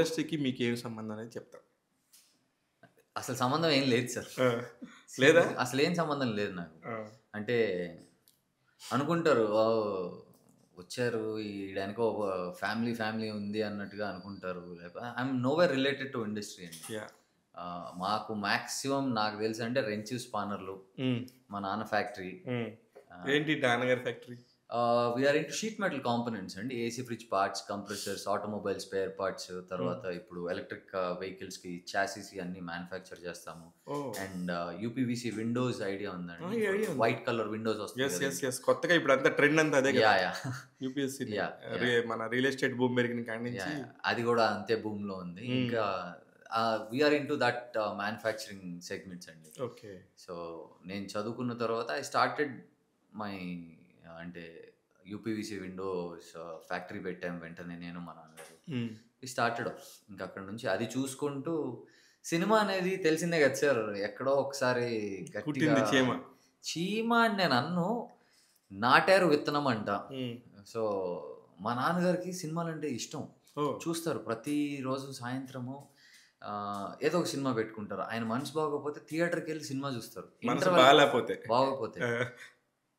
ఇండస్ట్రీకి మీకు ఏం సంబంధం అనేది చెప్తారు? అసలు సంబంధం ఏం లేదు సార్. లేదా? అసలు ఏం సంబంధం లేదు నాకు. ఆ, అంటే అనుకుంటారు వచ్చారు ఈడానికి ఒక ఫ్యామిలీ ఉంది అన్నట్టుగా అనుకుంటారు. లేకపోతే I'm nowhere related to industry అండి. yeah. మాకు మ్యాక్సిమం నాకు తెలుసు అంటే రెంచివ్ స్పానర్లు, మా నాన్న ఫ్యాక్టరీ. ఏంటి నాన్నగారి factory? We are into sheet metal components అండి. AC fridge parts, compressors, automobile spare parts, తర్వాత ఇప్పుడు ఎలక్ట్రిక్ వెహికల్స్ కి చాసిస్ అన్ని మ్యానుఫ్యాక్చర్ చేస్తాము. అండ్ యూపీవీసీ విండోస్ ఐడియా ఉందండి, వైట్ కలర్ విండోస్ వస్తుంది కొత్తగా ఇప్పుడు అంతా ట్రెండ్ అంతా అదే కదా. యా యూపీఎస్సీ మన రియల్ ఎస్టేట్ భూమి పెరిగిన కాడి నుంచి అది కూడా అంతే భూమ్ లో ఉంది. ఇంకా we are into that manufacturing segments అండి. ఓకే. సో నేను చదువుకున్న తర్వాత ఐ స్టార్టెడ్ మై అంటే యూపీవీసీ విండోస్ ఫ్యాక్టరీ పెట్టాము వెంటనే నేను మా నాన్నగారు. ఈ స్టార్టెడ్ ఇంకా అక్కడ నుంచి అది చూసుకుంటూ సినిమా అనేది తెలిసిందే కదా సార్, ఎక్కడో ఒకసారి చీమ అని నేను అన్ను నాటారు విత్తనం అంట. సో మా నాన్నగారికి సినిమాలు అంటే ఇష్టం, చూస్తారు ప్రతిరోజు సాయంత్రము ఏదో ఒక సినిమా పెట్టుకుంటారు. ఆయన మనసు బాగోకపోతే థియేటర్కి వెళ్ళి సినిమా చూస్తారు, బాగోపోతే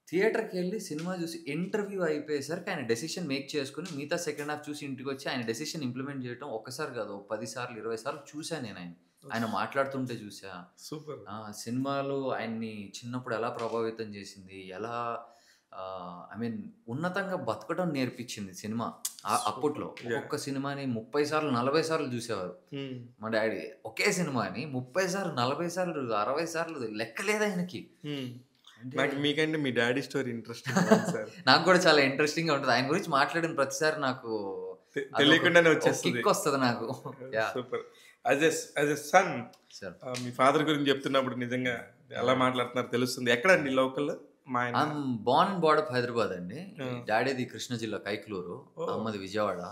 థియేటర్కి వెళ్ళి సినిమా చూసి ఇంటర్వ్యూ అయిపోయేసరికి ఆయన డెసిషన్ మేక్ చేసుకుని మిగతా సెకండ్ హాఫ్ చూసి ఇంటికి వచ్చి ఆయన డెసిషన్ ఇంప్లిమెంట్ చేయడం ఒక్కసారి కాదు 10 సార్లు 20 సార్లు చూసా నేను. ఆయన మాట్లాడుతుంటే చూసా. సూపర్. సినిమాలు ఆయన్ని చిన్నప్పుడు ఎలా ప్రభావితం చేసింది, ఎలా ఐ మీన్ ఉన్నతంగా బతకడం నేర్పించింది సినిమా. అప్పట్లో ఒక్కొక్క సినిమాని 30 సార్లు 40 సార్లు చూసేవారు మా డాడీ. ఒకే సినిమాని 30 సార్లు 40 సార్లు 60 సార్లు లెక్కలేదు ఆయనకి. మీకంటే మీ డాడీ స్టోరీ ఇంట్రెస్టింగ్. నాకు కూడా చాలా ఇంట్రెస్టింగ్ గా ఉంటుంది. ఆయన గురించి మాట్లాడిన ప్రతిసారి నాకు తెలియకుండానే వచ్చేస్తుంది నాకు. సూపర్. యాజ్ ఎ సన్ మీ ఫాదర్ గురించి చెప్తున్నప్పుడు నిజంగా ఎలా మాట్లాడుతున్నారు తెలుస్తుంది. ఎక్కడండి local? Born and bred of Hyderabad అండి. డాడీది కృష్ణా జిల్లా కైకలూరు, అమ్మది విజయవాడ.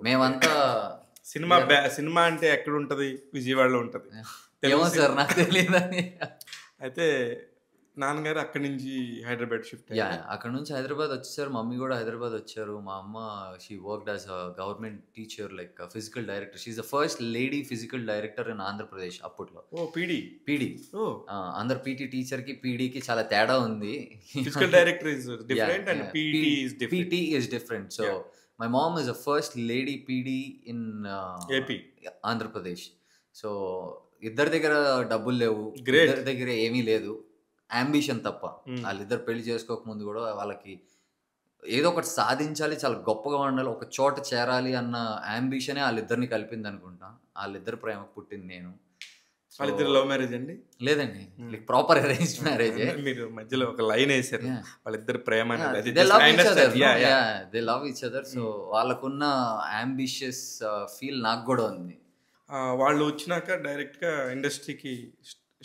మేమంతా సినిమా అంటే ఎక్కడ ఉంటది? విజయవాడలో ఉంటది. ఏమో సార్ నాకు తెలియదని. అయితే నాన్నగారు అక్కడి నుంచి హైదరాబాద్ షిఫ్ట్ అయ్యారు. అక్కడ నుంచి హైదరాబాద్ వచ్చేసారు. మమ్మీ కూడా హైదరాబాద్ వచ్చారు. మా అమ్మ she worked as a government teacher, like physical director. She is the first lady physical director in Andhra Pradesh అప్పట్లో. పీడీ. అందరు పీటీ టీచర్ కి పీడీకి చాలా తేడా ఉంది. Physical director is different and PT is different. So my mom is the first lady PD in AP, Andhra Pradesh. So ఇద్దరి దగ్గర డబ్బులు లేవు, ఇద్దరి దగ్గర ఏమీ లేదు, అంబిషన్ తప్ప. వాళ్ళిద్దరు పెళ్లి చేసుకోక ముందు కూడా వాళ్ళకి ఏదో ఒకటి సాధించాలి, చాలా గొప్పగా ఉండాలి, ఒక చోట చేరాలి అన్న అంబిషనే వాళ్ళిద్దరిని కలిపింది అనుకుంటా. వాళ్ళిద్దరు ప్రేమకు పుట్టింది నేను. వాళ్ళిద్దరు లవ్ మ్యారేజ్ అండి? లేదండి, ప్రాపర్ అరేంజ్ మ్యారేజ్. మీరు మధ్యలో ఒక లైన్ వేసారు, వాళ్ళిద్దరు ప్రేమ. They love each other. So వాళ్ళకున్న అంబిషియస్ ఫీల్ నాకు కూడా ఉంది. వాళ్ళు వచ్చినాక డైరెక్ట్ గా ఇండస్ట్రీకి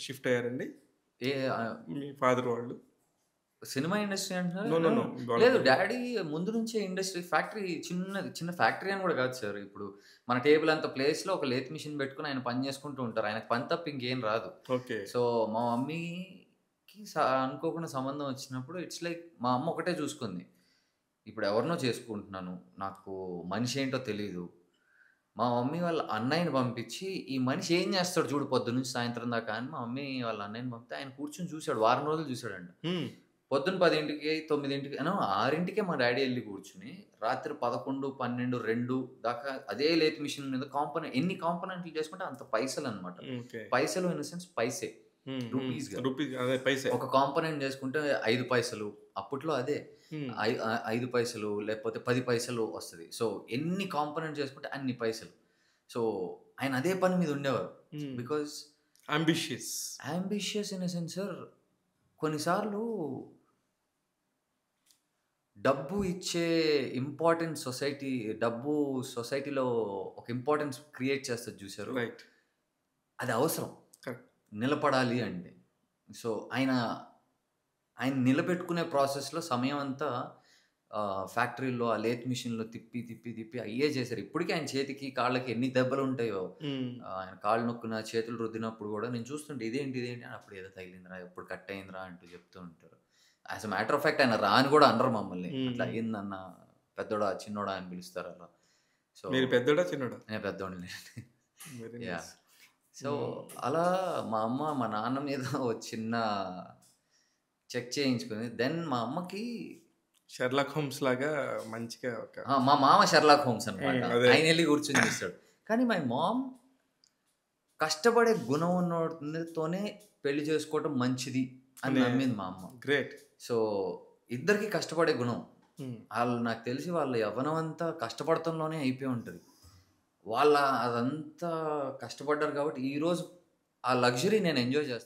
షిఫ్ట్ అయ్యారండి మీ ఫాదర్ వాళ్ళు? సినిమా ఇండస్ట్రీ అంటున్నారు? లేదు, డాడీ ముందు నుంచే ఇండస్ట్రీ. ఫ్యాక్టరీ చిన్న ఫ్యాక్టరీ అని కూడా కాదు సార్. ఇప్పుడు మన టేబుల్ అంత ప్లేస్ లో ఒక లేత్ మిషన్ పెట్టుకుని ఆయన పని చేసుకుంటూ ఉంటారు. ఆయనకు పని తప్ప ఇంకేం రాదు. సో మా మమ్మీకి అనుకోకుండా సంబంధం వచ్చినప్పుడు ఇట్స్ లైక్ మా అమ్మ ఒకటే చూసుకుంది, ఇప్పుడు ఎవరినో చేసుకుంటున్నాను, నాకు మనిషి ఏంటో తెలీదు. మా మమ్మీ వాళ్ళ అన్నయ్యని పంపించి ఈ మనిషి ఏం చేస్తాడు చూడు పొద్దు నుంచి సాయంత్రం దాకా అని మా మమ్మీ వాళ్ళ అన్నయ్యని పంపితే ఆయన కూర్చొని చూశాడు. వారం రోజులు చూశాడంట. పొద్దున్న 10ంటికి 9ంటికి 6ంటికే మా డాడీ వెళ్ళి కూర్చుని రాత్రి 11, 12, 2 దాకా అదే లేత్ మిషన్ మీద ఎన్ని కాంపోనెంట్లు చేసుకుంటే అంత పైసలు అనమాట. పైసలు in the sense paise, rupees. ఒక కాంపోనెంట్ చేసుకుంటే 5 పైసలు. అప్పట్లో అదే 5 పైసలు లేకపోతే 10 పైసలు వస్తుంది. సో ఎన్ని కాంపోనెంట్ చేసుకుంటే అన్ని పైసలు. సో ఆయన అదే పని మీద ఉండేవారు. Because ambitious in a sense sir. కొన్నిసార్లు డబ్బు ఇచ్చే ఇంపార్టెన్స్ డబ్బు సొసైటీలో ఒక ఇంపార్టెన్స్ క్రియేట్ చేస్తుంది చూసారు, అది అవసరం నిలబడాలి అంటే. సో ఆయన నిలబెట్టుకునే ప్రాసెస్లో సమయం అంతా ఫ్యాక్టరీలో ఆ లేత్ మిషన్లో తిప్పి అయ్యే చేశారు. ఇప్పటికీ ఆయన చేతికి కాళ్ళకి ఎన్ని దెబ్బలు ఉంటాయో. ఆయన కాళ్ళు నొక్కున చేతులు రుద్దినప్పుడు కూడా నేను చూస్తుంటే ఇదేంటి అని, అప్పుడు ఏదో తగిలిందిరా, ఎప్పుడు కట్ అయిందిరా అంటూ చెప్తూ ఉంటారు. As a matter of fact ఆయన రాని కూడా అనరు మమ్మల్ని, అట్లా అయ్యిందన్న, పెద్దోడా చిన్నోడా అని పిలుస్తారు అలా. సో మీరు పెద్దోడా చిన్నోడా? నేను పెద్దోడిని. Very yeah. నైస్. సో అలా మా అమ్మ మా నాన్న మీద ఓ చిన్న చెక్ చేయించుకుంది. దెన్ మా అమ్మకి షెర్లాక్ హోమ్స్ లాగా మంచిగా ఒక మా మామ షెర్లాక్ హోమ్స్ అనమాట. అదే. ఆయన వెళ్ళి కూర్చొని చూస్తాడు. కానీ మై మామ్ కష్టపడే గుణం ఉన్నోడితోనే పెళ్లి చేసుకోవటం మంచిది అని నమ్మింది మా అమ్మ. గ్రేట్. సో ఇద్దరికి కష్టపడే గుణం. వాళ్ళు నాకు తెలిసి వాళ్ళ యవ్వనం అంతా కష్టపడటంలోనే అయిపోయి ఉంటుంది. వాళ్ళ అదంతా కష్టపడ్డారు కాబట్టి ఈరోజు ఆ లగ్జరీ నేను ఎంజాయ్ చేస్తాను.